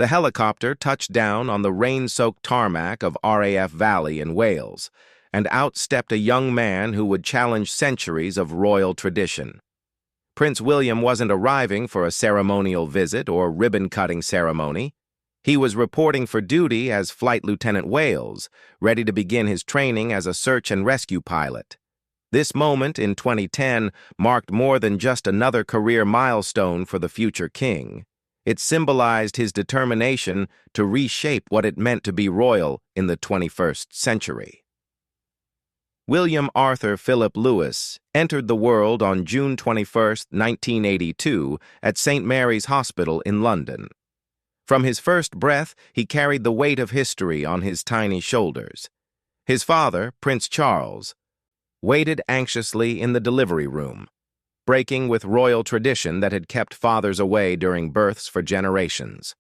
The helicopter touched down on the rain-soaked tarmac of RAF Valley in Wales, and out stepped a young man who would challenge centuries of royal tradition. Prince William wasn't arriving for a ceremonial visit or ribbon-cutting ceremony. He was reporting for duty as Flight Lieutenant Wales, ready to begin his training as a search and rescue pilot. This moment in 2010 marked more than just another career milestone for the future king. It symbolized his determination to reshape what it meant to be royal in the 21st century. William Arthur Philip Lewis entered the world on June 21, 1982, at St. Mary's Hospital in London. From his first breath, he carried the weight of history on his tiny shoulders. His father, Prince Charles, waited anxiously in the delivery room, breaking with royal tradition that had kept fathers away during births for generations.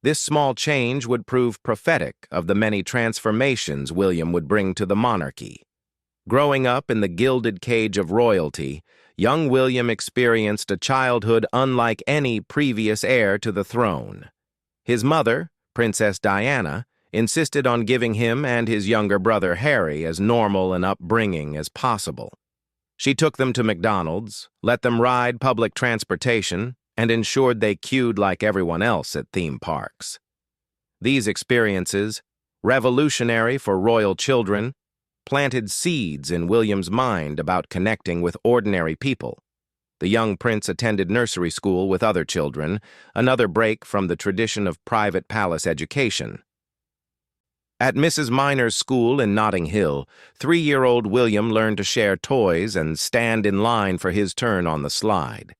This small change would prove prophetic of the many transformations William would bring to the monarchy. Growing up in the gilded cage of royalty, young William experienced a childhood unlike any previous heir to the throne. His mother, Princess Diana, insisted on giving him and his younger brother Harry as normal an upbringing as possible. She took them to McDonald's, let them ride public transportation, and ensured they queued like everyone else at theme parks. These experiences, revolutionary for royal children, planted seeds in William's mind about connecting with ordinary people. The young prince attended nursery school with other children, another break from the tradition of private palace education. At Mrs. Minor's school in Notting Hill, 3-year-old William learned to share toys and stand in line for his turn on the slide.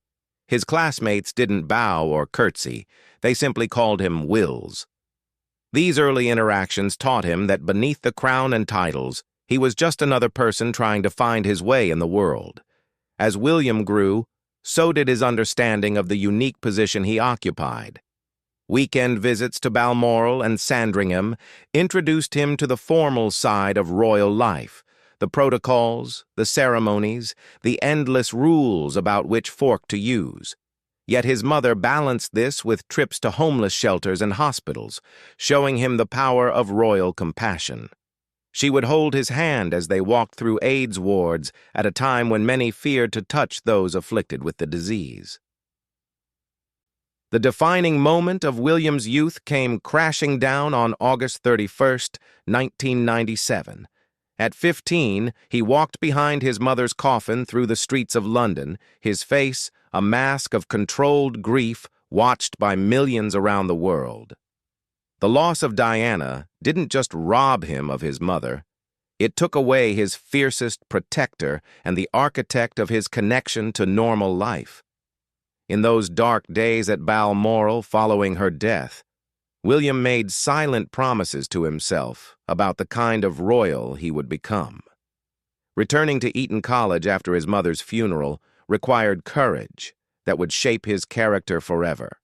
His classmates didn't bow or curtsy, they simply called him Wills. These early interactions taught him that beneath the crown and titles, he was just another person trying to find his way in the world. As William grew, so did his understanding of the unique position he occupied. Weekend visits to Balmoral and Sandringham introduced him to the formal side of royal life, the protocols, the ceremonies, the endless rules about which fork to use. Yet his mother balanced this with trips to homeless shelters and hospitals, showing him the power of royal compassion. She would hold his hand as they walked through AIDS wards at a time when many feared to touch those afflicted with the disease. The defining moment of William's youth came crashing down on August 31, 1997. At 15, he walked behind his mother's coffin through the streets of London, his face a mask of controlled grief watched by millions around the world. The loss of Diana didn't just rob him of his mother, it took away his fiercest protector and the architect of his connection to normal life. In those dark days at Balmoral following her death, William made silent promises to himself about the kind of royal he would become. Returning to Eton College after his mother's funeral required courage that would shape his character forever.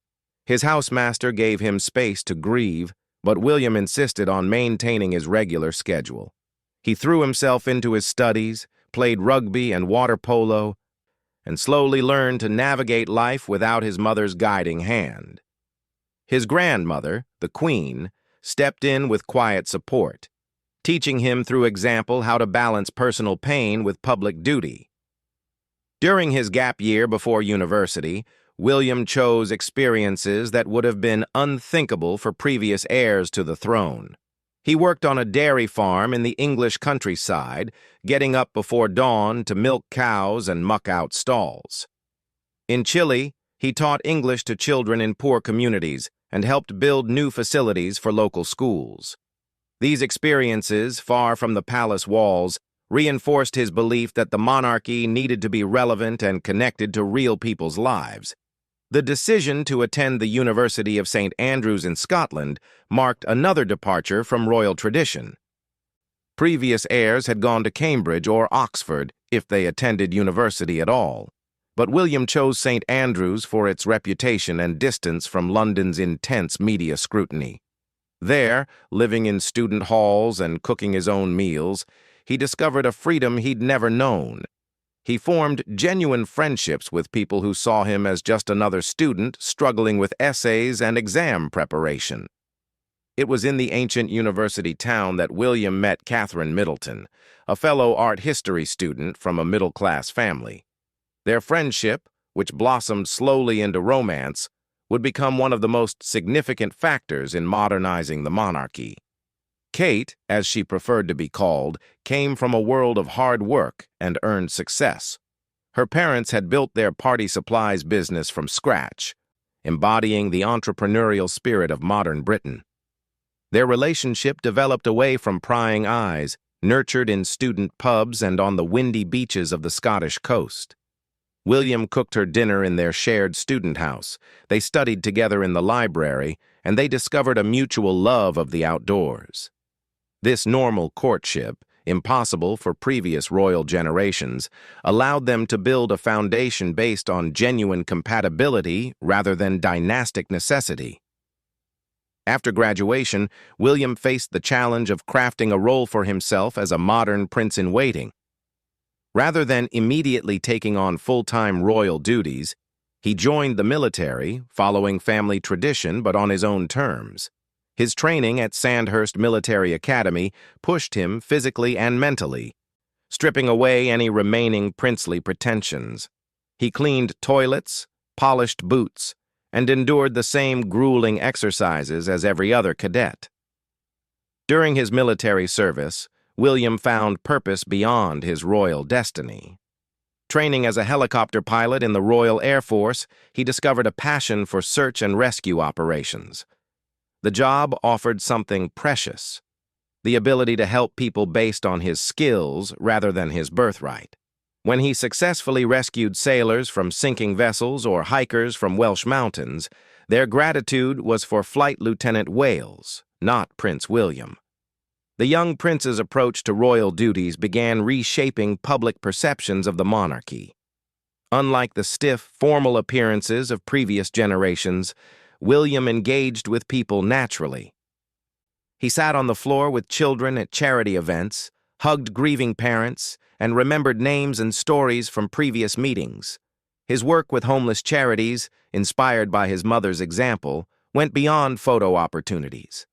His housemaster gave him space to grieve, but William insisted on maintaining his regular schedule. He threw himself into his studies, played rugby and water polo, and slowly learned to navigate life without his mother's guiding hand. His grandmother, the Queen, stepped in with quiet support, teaching him through example how to balance personal pain with public duty. During his gap year before university, William chose experiences that would have been unthinkable for previous heirs to the throne. He worked on a dairy farm in the English countryside, getting up before dawn to milk cows and muck out stalls. In Chile, he taught English to children in poor communities and helped build new facilities for local schools. These experiences, far from the palace walls, reinforced his belief that the monarchy needed to be relevant and connected to real people's lives. The decision to attend the University of St. Andrews in Scotland marked another departure from royal tradition. Previous heirs had gone to Cambridge or Oxford if they attended university at all, but William chose St. Andrews for its reputation and distance from London's intense media scrutiny. There, living in student halls and cooking his own meals, he discovered a freedom he'd never known. He formed genuine friendships with people who saw him as just another student struggling with essays and exam preparation. It was in the ancient university town that William met Catherine Middleton, a fellow art history student from a middle-class family. Their friendship, which blossomed slowly into romance, would become one of the most significant factors in modernizing the monarchy. Kate, as she preferred to be called, came from a world of hard work and earned success. Her parents had built their party supplies business from scratch, embodying the entrepreneurial spirit of modern Britain. Their relationship developed away from prying eyes, nurtured in student pubs and on the windy beaches of the Scottish coast. William cooked her dinner in their shared student house. They studied together in the library, and they discovered a mutual love of the outdoors. This normal courtship, impossible for previous royal generations, allowed them to build a foundation based on genuine compatibility rather than dynastic necessity. After graduation, William faced the challenge of crafting a role for himself as a modern prince-in-waiting. Rather than immediately taking on full-time royal duties, he joined the military, following family tradition but on his own terms. His training at Sandhurst Military Academy pushed him physically and mentally, stripping away any remaining princely pretensions. He cleaned toilets, polished boots, and endured the same grueling exercises as every other cadet. During his military service, William found purpose beyond his royal destiny. Training as a helicopter pilot in the Royal Air Force, he discovered a passion for search and rescue operations. The job offered something precious, the ability to help people based on his skills rather than his birthright. When he successfully rescued sailors from sinking vessels or hikers from Welsh mountains, their gratitude was for Flight Lieutenant Wales, not Prince William. The young prince's approach to royal duties began reshaping public perceptions of the monarchy. Unlike the stiff, formal appearances of previous generations, William engaged with people naturally. He sat on the floor with children at charity events, hugged grieving parents, and remembered names and stories from previous meetings. His work with homeless charities, inspired by his mother's example, went beyond photo opportunities.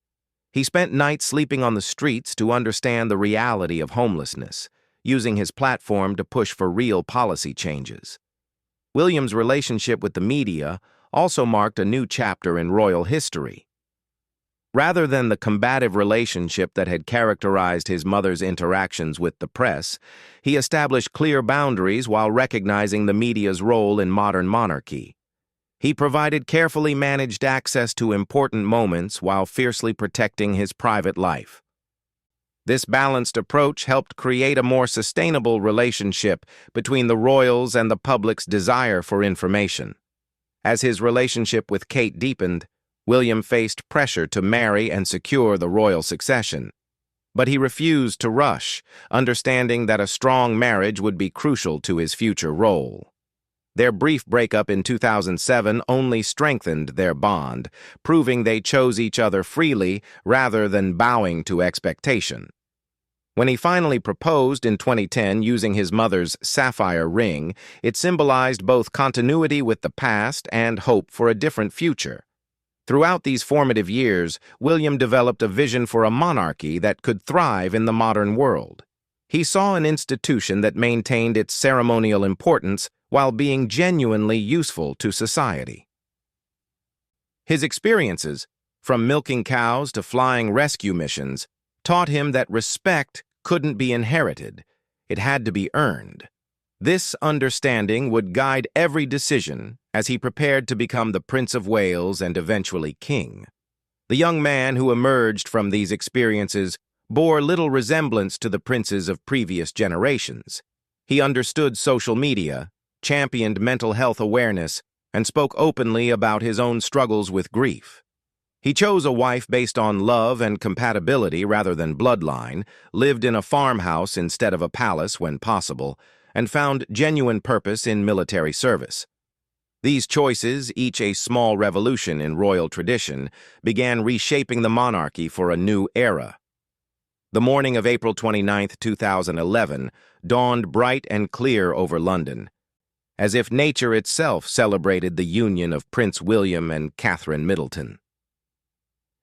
He spent nights sleeping on the streets to understand the reality of homelessness, using his platform to push for real policy changes. William's relationship with the media also marked a new chapter in royal history. Rather than the combative relationship that had characterized his mother's interactions with the press, he established clear boundaries while recognizing the media's role in modern monarchy. He provided carefully managed access to important moments while fiercely protecting his private life. This balanced approach helped create a more sustainable relationship between the royals and the public's desire for information. As his relationship with Kate deepened, William faced pressure to marry and secure the royal succession. But he refused to rush, understanding that a strong marriage would be crucial to his future role. Their brief breakup in 2007 only strengthened their bond, proving they chose each other freely rather than bowing to expectation. When he finally proposed in 2010 using his mother's sapphire ring, it symbolized both continuity with the past and hope for a different future. Throughout these formative years, William developed a vision for a monarchy that could thrive in the modern world. He saw an institution that maintained its ceremonial importance while being genuinely useful to society. His experiences, from milking cows to flying rescue missions, taught him that respect couldn't be inherited. It had to be earned. This understanding would guide every decision as he prepared to become the Prince of Wales and eventually king. The young man who emerged from these experiences bore little resemblance to the princes of previous generations. He understood social media, championed mental health awareness, and spoke openly about his own struggles with grief. He chose a wife based on love and compatibility rather than bloodline, lived in a farmhouse instead of a palace when possible, and found genuine purpose in military service. These choices, each a small revolution in royal tradition, began reshaping the monarchy for a new era. The morning of April 29, 2011, dawned bright and clear over London, as if nature itself celebrated the union of Prince William and Catherine Middleton.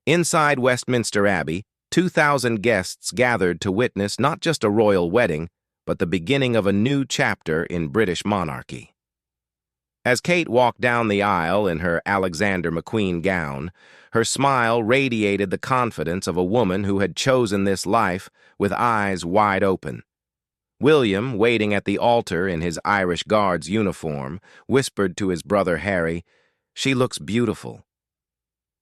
Inside Westminster Abbey, 2,000 guests gathered to witness not just a royal wedding, but the beginning of a new chapter in British monarchy. As Kate walked down the aisle in her Alexander McQueen gown, her smile radiated the confidence of a woman who had chosen this life with eyes wide open. William, waiting at the altar in his Irish Guards uniform, whispered to his brother Harry, "She looks beautiful."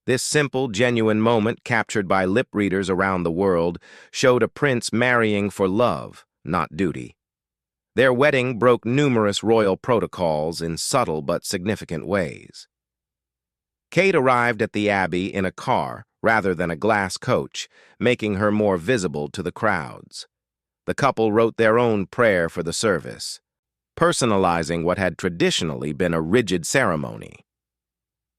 This simple, genuine moment, captured by lip readers around the world, showed a prince marrying for love, not duty. Their wedding broke numerous royal protocols in subtle but significant ways. Kate arrived at the Abbey in a car rather than a glass coach, making her more visible to the crowds. The couple wrote their own prayer for the service, personalizing what had traditionally been a rigid ceremony.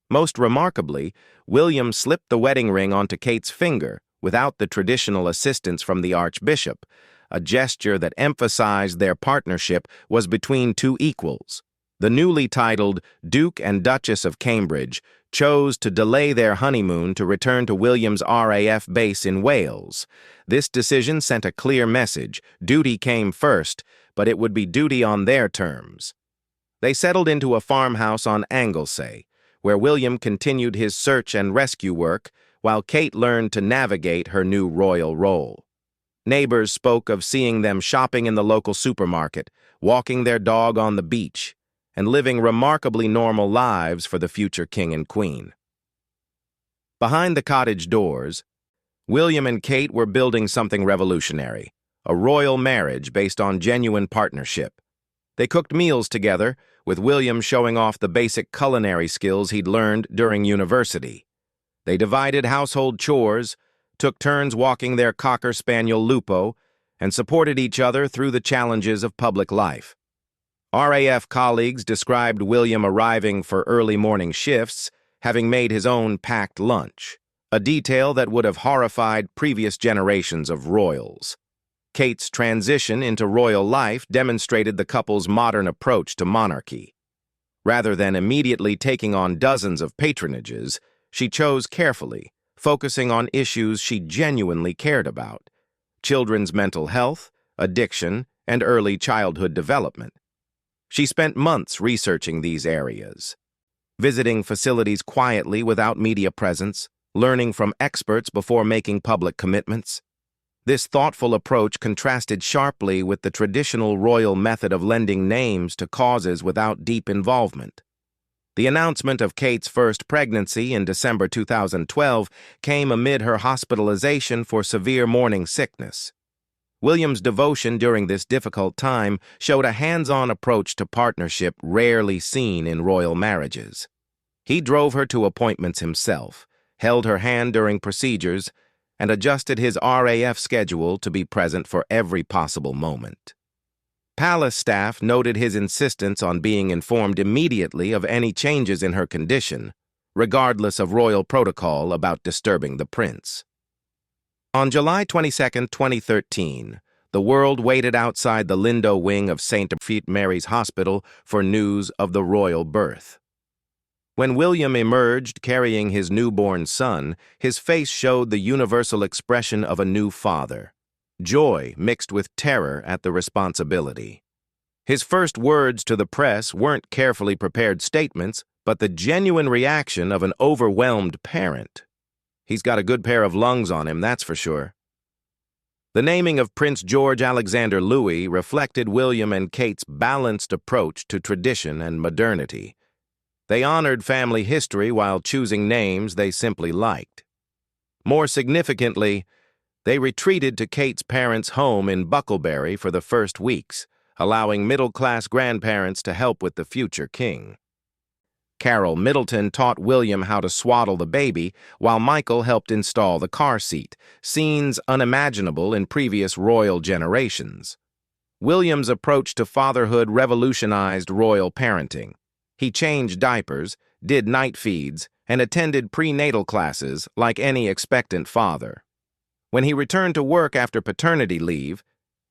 Most remarkably, William slipped the wedding ring onto Kate's finger without the traditional assistance from the Archbishop, a gesture that emphasized their partnership was between two equals. The newly titled Duke and Duchess of Cambridge chose to delay their honeymoon to return to William's RAF base in Wales. This decision sent a clear message: duty came first, but it would be duty on their terms. They settled into a farmhouse on Anglesey, where William continued his search and rescue work, while Kate learned to navigate her new royal role. Neighbors spoke of seeing them shopping in the local supermarket, walking their dog on the beach, and living remarkably normal lives for the future king and queen. Behind the cottage doors, William and Kate were building something revolutionary, a royal marriage based on genuine partnership. They cooked meals together, with William showing off the basic culinary skills he'd learned during university. They divided household chores, took turns walking their cocker spaniel Lupo, and supported each other through the challenges of public life. RAF colleagues described William arriving for early morning shifts, having made his own packed lunch, a detail that would have horrified previous generations of royals. Kate's transition into royal life demonstrated the couple's modern approach to monarchy. Rather than immediately taking on dozens of patronages, she chose carefully, focusing on issues she genuinely cared about: children's mental health, addiction, and early childhood development. She spent months researching these areas, visiting facilities quietly without media presence, learning from experts before making public commitments. This thoughtful approach contrasted sharply with the traditional royal method of lending names to causes without deep involvement. The announcement of Kate's first pregnancy in December 2012 came amid her hospitalization for severe morning sickness. William's devotion during this difficult time showed a hands-on approach to partnership rarely seen in royal marriages. He drove her to appointments himself, held her hand during procedures, and adjusted his RAF schedule to be present for every possible moment. Palace staff noted his insistence on being informed immediately of any changes in her condition, regardless of royal protocol about disturbing the prince. On July 22, 2013, the world waited outside the Lindo wing of St. Mary's Hospital for news of the royal birth. When William emerged carrying his newborn son, his face showed the universal expression of a new father: joy mixed with terror at the responsibility. His first words to the press weren't carefully prepared statements, but the genuine reaction of an overwhelmed parent. "He's got a good pair of lungs on him, that's for sure." The naming of Prince George Alexander Louis reflected William and Kate's balanced approach to tradition and modernity. They honored family history while choosing names they simply liked. More significantly, they retreated to Kate's parents' home in Bucklebury for the first weeks, allowing middle-class grandparents to help with the future king. Carol Middleton taught William how to swaddle the baby, while Michael helped install the car seat, scenes unimaginable in previous royal generations. William's approach to fatherhood revolutionized royal parenting. He changed diapers, did night feeds, and attended prenatal classes like any expectant father. When he returned to work after paternity leave,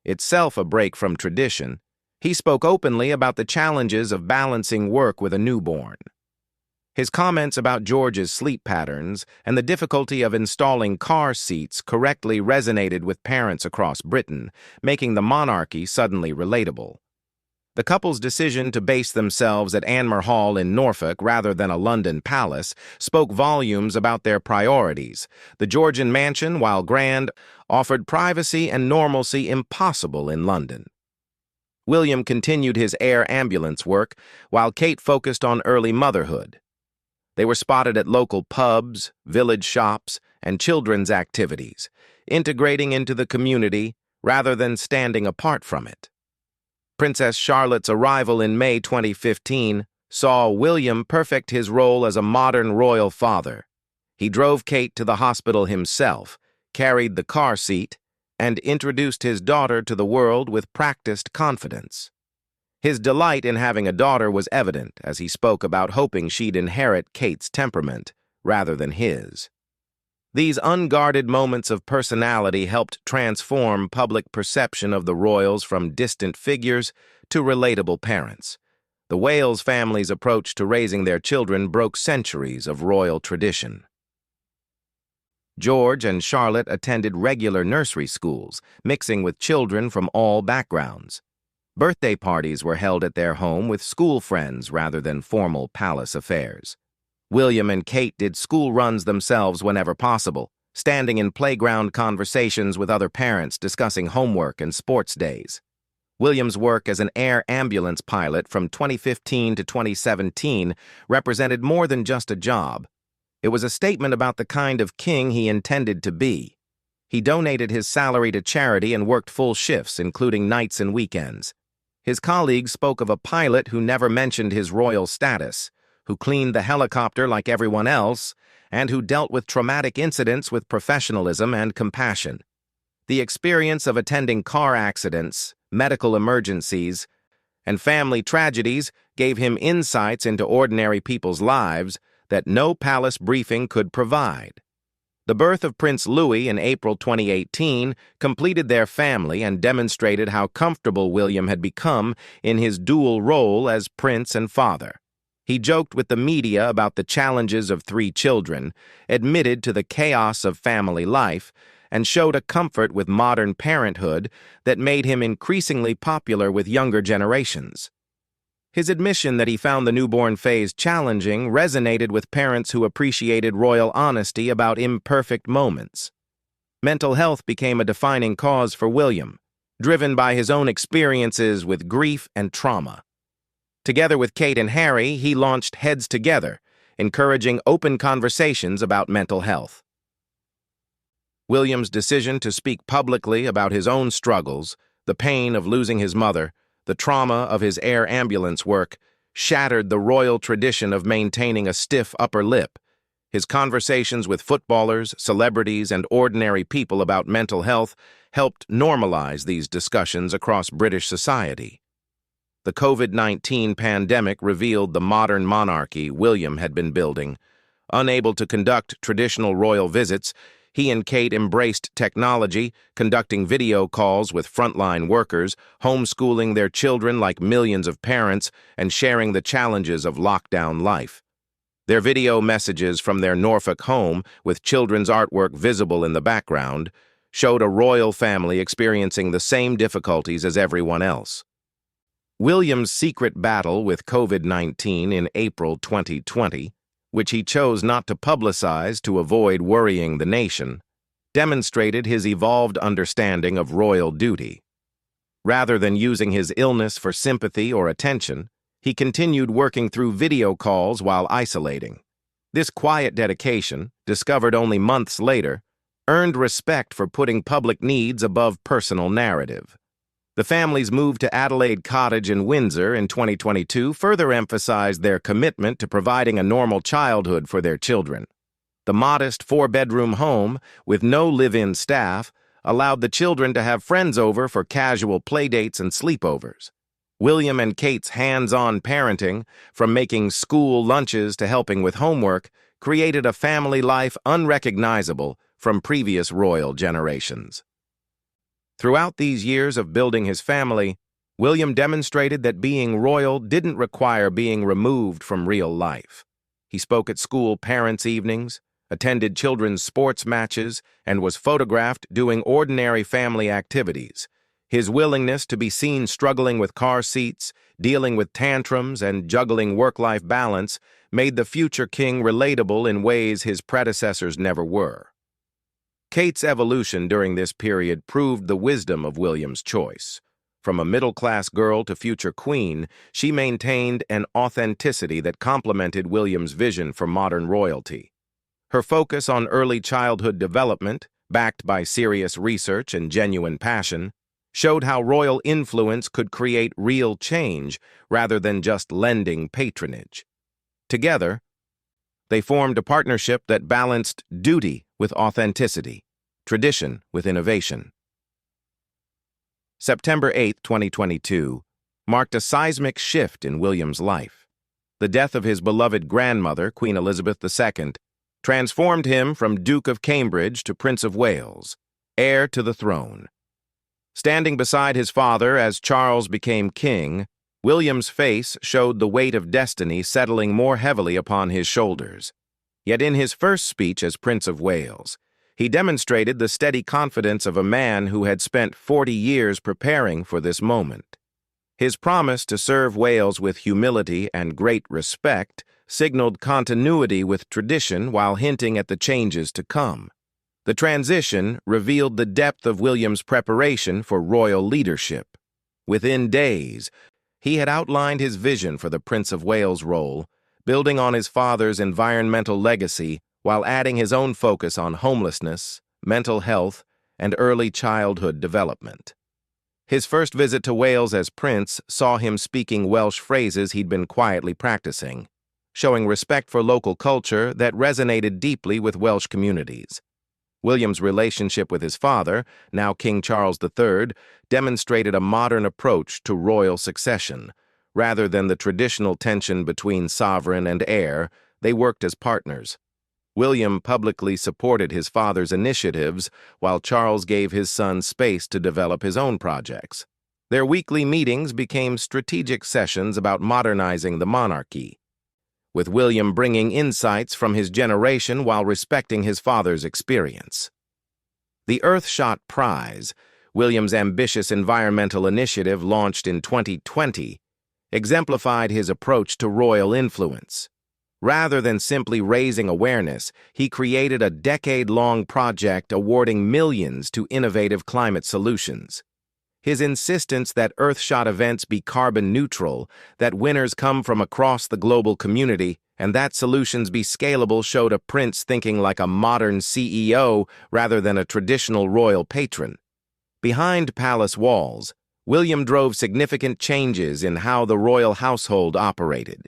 itself a break from tradition, he spoke openly about the challenges of balancing work with a newborn. His comments about George's sleep patterns and the difficulty of installing car seats correctly resonated with parents across Britain, making the Monarchy suddenly relatable. The couple's decision to base themselves at Anmer Hall in Norfolk rather than a London palace spoke volumes about their priorities. The Georgian mansion, while grand, offered privacy and normalcy impossible in London. William continued his air ambulance work, while Kate focused on early motherhood. They were spotted at local pubs, village shops, and children's activities, integrating into the community rather than standing apart from it. Princess Charlotte's arrival in May 2015 saw William perfect his role as a modern royal father. He drove Kate to the hospital himself, carried the car seat, and introduced his daughter to the world with practiced confidence. His delight in having a daughter was evident as he spoke about hoping she'd inherit Kate's temperament rather than his. These unguarded moments of personality helped transform public perception of the royals from distant figures to relatable parents. The Wales family's approach to raising their children broke centuries of royal tradition. George and Charlotte attended regular nursery schools, mixing with children from all backgrounds. Birthday parties were held at their home with school friends rather than formal palace affairs. William and Kate did school runs themselves whenever possible, standing in playground conversations with other parents discussing homework and sports days. William's work as an air ambulance pilot from 2015 to 2017 represented more than just a job. It was a statement about the kind of king he intended to be. He donated his salary to charity and worked full shifts, including nights and weekends. His colleagues spoke of a pilot who never mentioned his royal status, who cleaned the helicopter like everyone else, and who dealt with traumatic incidents with professionalism and compassion. The experience of attending car accidents, medical emergencies, and family tragedies gave him insights into ordinary people's lives that no palace briefing could provide. The birth of Prince Louis in April 2018 completed their family and demonstrated how comfortable William had become in his dual role as prince and father. He joked with the media about the challenges of 3 children, admitted to the chaos of family life, and showed a comfort with modern parenthood that made him increasingly popular with younger generations. His admission that he found the newborn phase challenging resonated with parents who appreciated royal honesty about imperfect moments. Mental health became a defining cause for William, driven by his own experiences with grief and trauma. Together with Kate and Harry, he launched Heads Together, encouraging open conversations about mental health. William's decision to speak publicly about his own struggles, the pain of losing his mother, the trauma of his air ambulance work, shattered the royal tradition of maintaining a stiff upper lip. His conversations with footballers, celebrities, and ordinary people about mental health helped normalize these discussions across British society. The COVID-19 pandemic revealed the modern monarchy William had been building. Unable to conduct traditional royal visits, he and Kate embraced technology, conducting video calls with frontline workers, homeschooling their children like millions of parents, and sharing the challenges of lockdown life. Their video messages from their Norfolk home, with children's artwork visible in the background, showed a royal family experiencing the same difficulties as everyone else. William's secret battle with COVID-19 in April 2020, which he chose not to publicize to avoid worrying the nation, demonstrated his evolved understanding of royal duty. Rather than using his illness for sympathy or attention, he continued working through video calls while isolating. This quiet dedication, discovered only months later, earned respect for putting public needs above personal narrative. The family's move to Adelaide Cottage in Windsor in 2022 further emphasized their commitment to providing a normal childhood for their children. The modest 4-bedroom home, with no live-in staff, allowed the children to have friends over for casual playdates and sleepovers. William and Kate's hands-on parenting, from making school lunches to helping with homework, created a family life unrecognizable from previous royal generations. Throughout these years of building his family, William demonstrated that being royal didn't require being removed from real life. He spoke at school parents' evenings, attended children's sports matches, and was photographed doing ordinary family activities. His willingness to be seen struggling with car seats, dealing with tantrums, and juggling work-life balance made the future king relatable in ways his predecessors never were. Kate's evolution during this period proved the wisdom of William's choice. From a middle-class girl to future queen, she maintained an authenticity that complemented William's vision for modern royalty. Her focus on early childhood development, backed by serious research and genuine passion, showed how royal influence could create real change rather than just lending patronage. Together, they formed a partnership that balanced duty with authenticity, tradition with innovation. September 8, 2022, marked a seismic shift in William's life. The death of his beloved grandmother, Queen Elizabeth II, transformed him from Duke of Cambridge to Prince of Wales, heir to the throne. Standing beside his father as Charles became king, William's face showed the weight of destiny settling more heavily upon his shoulders. Yet in his first speech as Prince of Wales, he demonstrated the steady confidence of a man who had spent 40 years preparing for this moment. His promise to serve Wales with humility and great respect signaled continuity with tradition while hinting at the changes to come. The transition revealed the depth of William's preparation for royal leadership. Within days, he had outlined his vision for the Prince of Wales role, building on his father's environmental legacy while adding his own focus on homelessness, mental health, and early childhood development. His first visit to Wales as prince saw him speaking Welsh phrases he'd been quietly practicing, showing respect for local culture that resonated deeply with Welsh communities. William's relationship with his father, now King Charles III, demonstrated a modern approach to royal succession. Rather than the traditional tension between sovereign and heir, they worked as partners. William publicly supported his father's initiatives, while Charles gave his son space to develop his own projects. Their weekly meetings became strategic sessions about modernizing the monarchy, with William bringing insights from his generation while respecting his father's experience. The Earthshot Prize, William's ambitious environmental initiative launched in 2020, exemplified his approach to royal influence. Rather than simply raising awareness, he created a decade-long project awarding millions to innovative climate solutions. His insistence that Earthshot events be carbon neutral, that winners come from across the global community, and that solutions be scalable showed a prince thinking like a modern CEO rather than a traditional royal patron. Behind palace walls, William drove significant changes in how the royal household operated.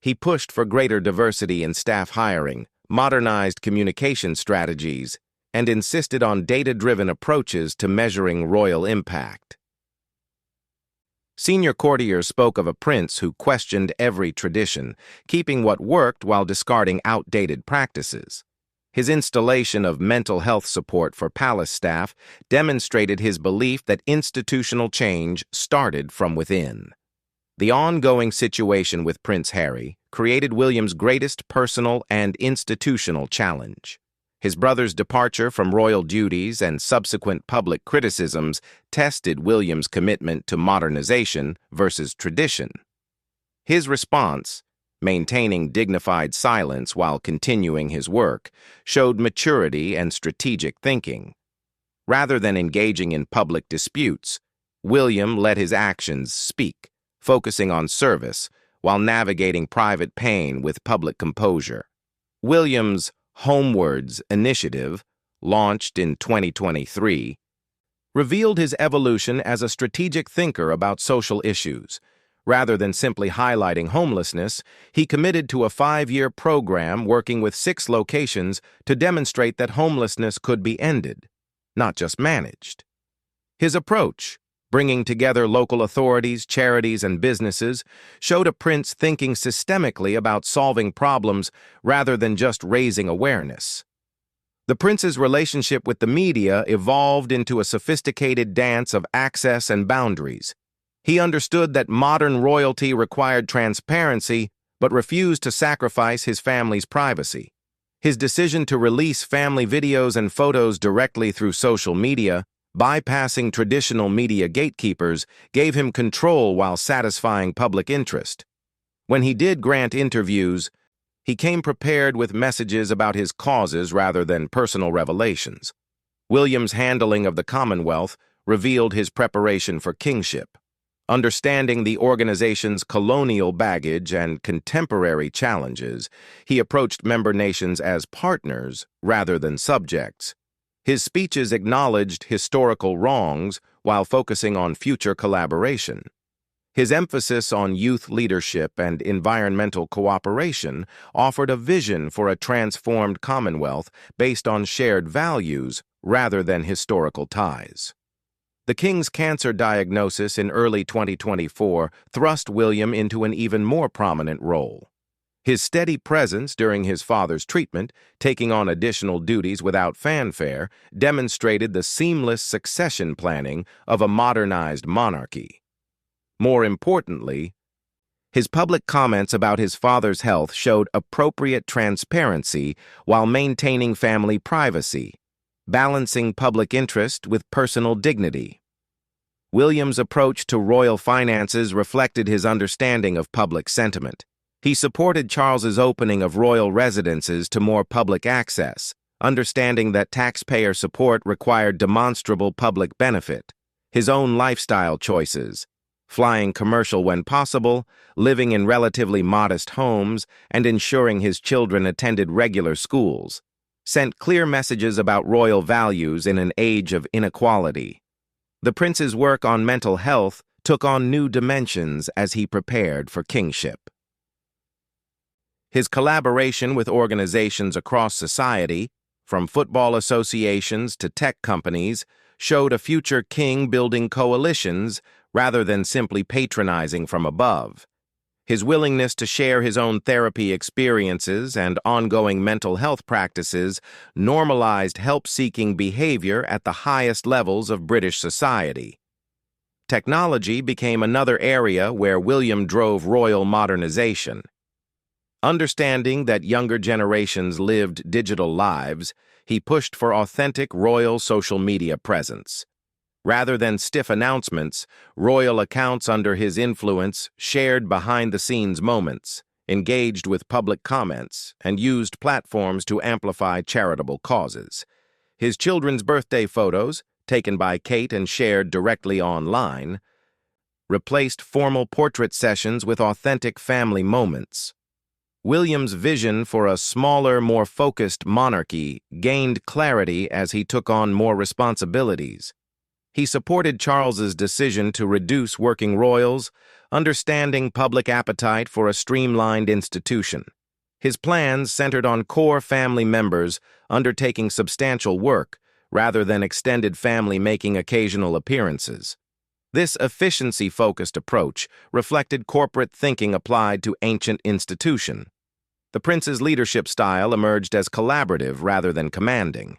He pushed for greater diversity in staff hiring, modernized communication strategies, and insisted on data-driven approaches to measuring royal impact. Senior courtiers spoke of a prince who questioned every tradition, keeping what worked while discarding outdated practices. His installation of mental health support for palace staff demonstrated his belief that institutional change started from within. The ongoing situation with Prince Harry created William's greatest personal and institutional challenge. His brother's departure from royal duties and subsequent public criticisms tested William's commitment to modernization versus tradition. His response, maintaining dignified silence while continuing his work, showed maturity and strategic thinking. Rather than engaging in public disputes, William let his actions speak, focusing on service while navigating private pain with public composure. William's Homewards initiative, launched in 2023, revealed his evolution as a strategic thinker about social issues. Rather than simply highlighting homelessness, he committed to a 5-year program working with 6 locations to demonstrate that homelessness could be ended, not just managed. His approach, Bringing together local authorities, charities, and businesses showed a prince thinking systemically about solving problems rather than just raising awareness. The prince's relationship with the media evolved into a sophisticated dance of access and boundaries. He understood that modern royalty required transparency, but refused to sacrifice his family's privacy. His decision to release family videos and photos directly through social media, bypassing traditional media gatekeepers, gave him control while satisfying public interest. When he did grant interviews, he came prepared with messages about his causes rather than personal revelations. William's handling of the Commonwealth revealed his preparation for kingship. Understanding the organization's colonial baggage and contemporary challenges, he approached member nations as partners rather than subjects. His speeches acknowledged historical wrongs while focusing on future collaboration. His emphasis on youth leadership and environmental cooperation offered a vision for a transformed Commonwealth based on shared values rather than historical ties. The king's cancer diagnosis in early 2024 thrust William into an even more prominent role. His steady presence during his father's treatment, taking on additional duties without fanfare, demonstrated the seamless succession planning of a modernized monarchy. More importantly, his public comments about his father's health showed appropriate transparency while maintaining family privacy, balancing public interest with personal dignity. William's approach to royal finances reflected his understanding of public sentiment. He supported Charles's opening of royal residences to more public access, understanding that taxpayer support required demonstrable public benefit. His own lifestyle choices, flying commercial when possible, living in relatively modest homes, and ensuring his children attended regular schools, sent clear messages about royal values in an age of inequality. The prince's work on mental health took on new dimensions as he prepared for kingship. His collaboration with organizations across society, from football associations to tech companies, showed a future king building coalitions rather than simply patronizing from above. His willingness to share his own therapy experiences and ongoing mental health practices normalized help-seeking behavior at the highest levels of British society. Technology became another area where William drove royal modernization. Understanding that younger generations lived digital lives, he pushed for authentic royal social media presence. Rather than stiff announcements, royal accounts under his influence shared behind-the-scenes moments, engaged with public comments, and used platforms to amplify charitable causes. His children's birthday photos, taken by Kate and shared directly online, replaced formal portrait sessions with authentic family moments. William's vision for a smaller, more focused monarchy gained clarity as he took on more responsibilities. He supported Charles's decision to reduce working royals, understanding public appetite for a streamlined institution. His plans centered on core family members undertaking substantial work rather than extended family making occasional appearances. This efficiency-focused approach reflected corporate thinking applied to ancient institution. The prince's leadership style emerged as collaborative rather than commanding.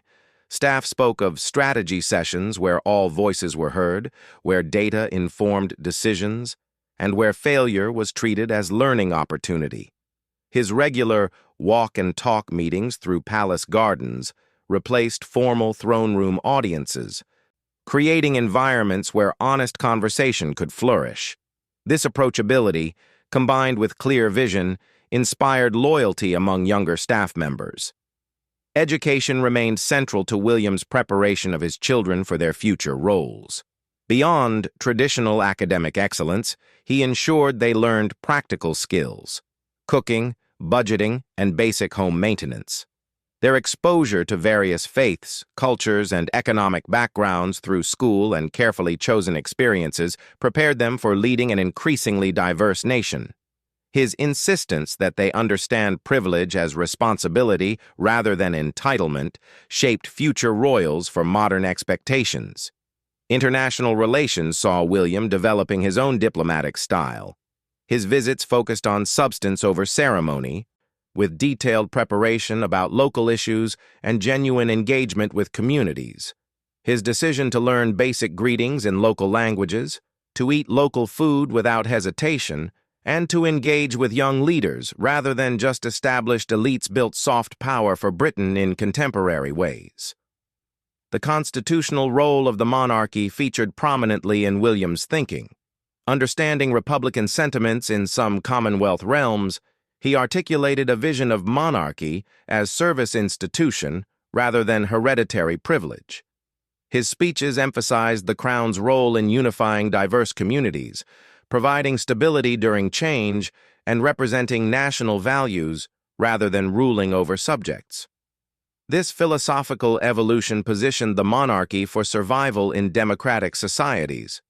Staff spoke of strategy sessions where all voices were heard, where data informed decisions, and where failure was treated as learning opportunity. His regular walk-and-talk meetings through palace gardens replaced formal throne room audiences, creating environments where honest conversation could flourish. This approachability, combined with clear vision, inspired loyalty among younger staff members. Education remained central to William's preparation of his children for their future roles. Beyond traditional academic excellence, he ensured they learned practical skills: cooking, budgeting, and basic home maintenance. Their exposure to various faiths, cultures, and economic backgrounds through school and carefully chosen experiences prepared them for leading an increasingly diverse nation. His insistence that they understand privilege as responsibility rather than entitlement shaped future royals for modern expectations. International relations saw William developing his own diplomatic style. His visits focused on substance over ceremony, with detailed preparation about local issues and genuine engagement with communities. His decision to learn basic greetings in local languages, to eat local food without hesitation, and to engage with young leaders rather than just established elites built soft power for Britain in contemporary ways. The constitutional role of the monarchy featured prominently in William's thinking. Understanding Republican sentiments in some Commonwealth realms, he articulated a vision of monarchy as service institution rather than hereditary privilege. His speeches emphasized the Crown's role in unifying diverse communities, providing stability during change, and representing national values rather than ruling over subjects. This philosophical evolution positioned the monarchy for survival in democratic societies.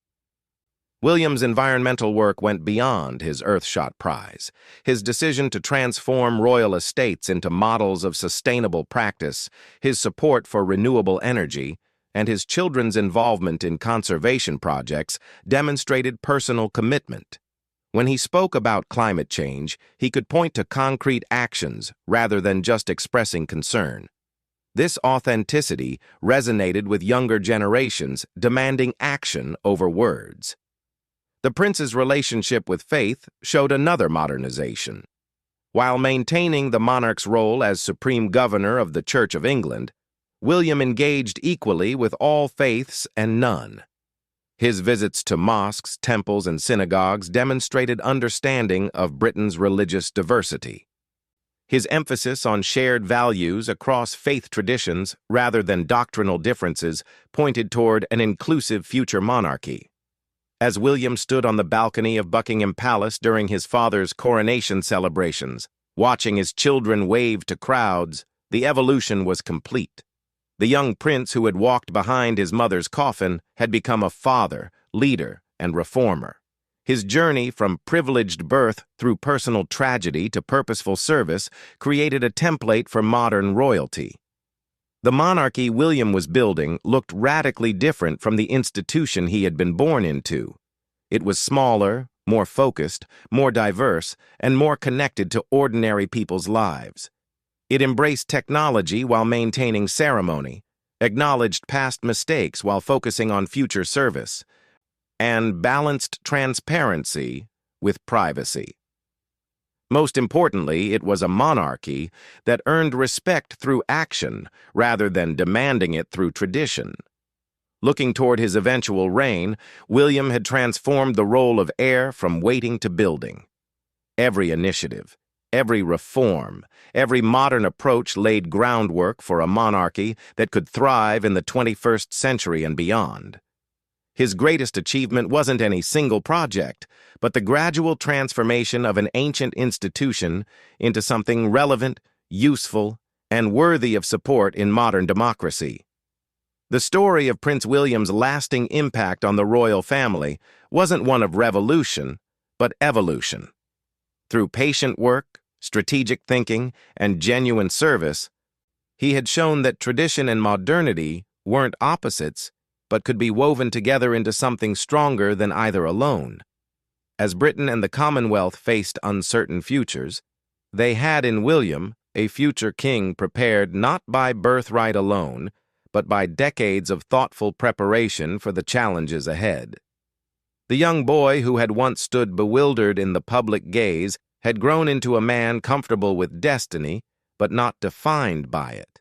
William's environmental work went beyond his Earthshot Prize. His decision to transform royal estates into models of sustainable practice, his support for renewable energy, and his children's involvement in conservation projects demonstrated personal commitment. When he spoke about climate change, he could point to concrete actions rather than just expressing concern. This authenticity resonated with younger generations, demanding action over words. The prince's relationship with faith showed another modernization. While maintaining the monarch's role as supreme governor of the Church of England, William engaged equally with all faiths and none. His visits to mosques, temples, and synagogues demonstrated understanding of Britain's religious diversity. His emphasis on shared values across faith traditions rather than doctrinal differences pointed toward an inclusive future monarchy. As William stood on the balcony of Buckingham Palace during his father's coronation celebrations, watching his children wave to crowds, the evolution was complete. The young prince who had walked behind his mother's coffin had become a father, leader, and reformer. His journey from privileged birth through personal tragedy to purposeful service created a template for modern royalty. The monarchy William was building looked radically different from the institution he had been born into. It was smaller, more focused, more diverse, and more connected to ordinary people's lives. It embraced technology while maintaining ceremony, acknowledged past mistakes while focusing on future service, and balanced transparency with privacy. Most importantly, it was a monarchy that earned respect through action rather than demanding it through tradition. Looking toward his eventual reign, William had transformed the role of heir from waiting to building. Every initiative, every reform, every modern approach laid groundwork for a monarchy that could thrive in the 21st century and beyond. His greatest achievement wasn't any single project, but the gradual transformation of an ancient institution into something relevant, useful, and worthy of support in modern democracy. The story of Prince William's lasting impact on the royal family wasn't one of revolution, but evolution. Through patient work, strategic thinking, and genuine service, he had shown that tradition and modernity weren't opposites, but could be woven together into something stronger than either alone. As Britain and the Commonwealth faced uncertain futures, they had in William a future king prepared not by birthright alone, but by decades of thoughtful preparation for the challenges ahead. The young boy who had once stood bewildered in the public gaze had grown into a man comfortable with destiny, but not defined by it.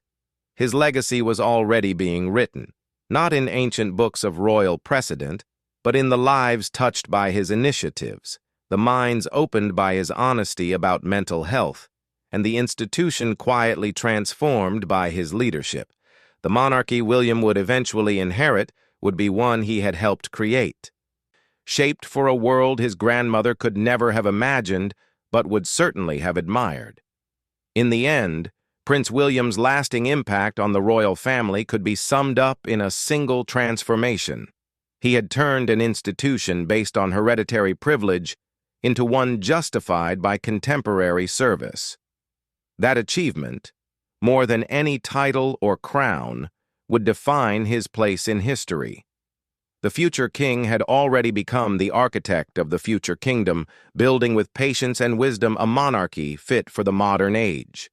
His legacy was already being written, not in ancient books of royal precedent, but in the lives touched by his initiatives, the minds opened by his honesty about mental health, and the institution quietly transformed by his leadership. The monarchy William would eventually inherit would be one he had helped create, shaped for a world his grandmother could never have imagined, but would certainly have admired. In the end, Prince William's lasting impact on the royal family could be summed up in a single transformation. He had turned an institution based on hereditary privilege into one justified by contemporary service. That achievement, more than any title or crown, would define his place in history. The future king had already become the architect of the future kingdom, building with patience and wisdom a monarchy fit for the modern age.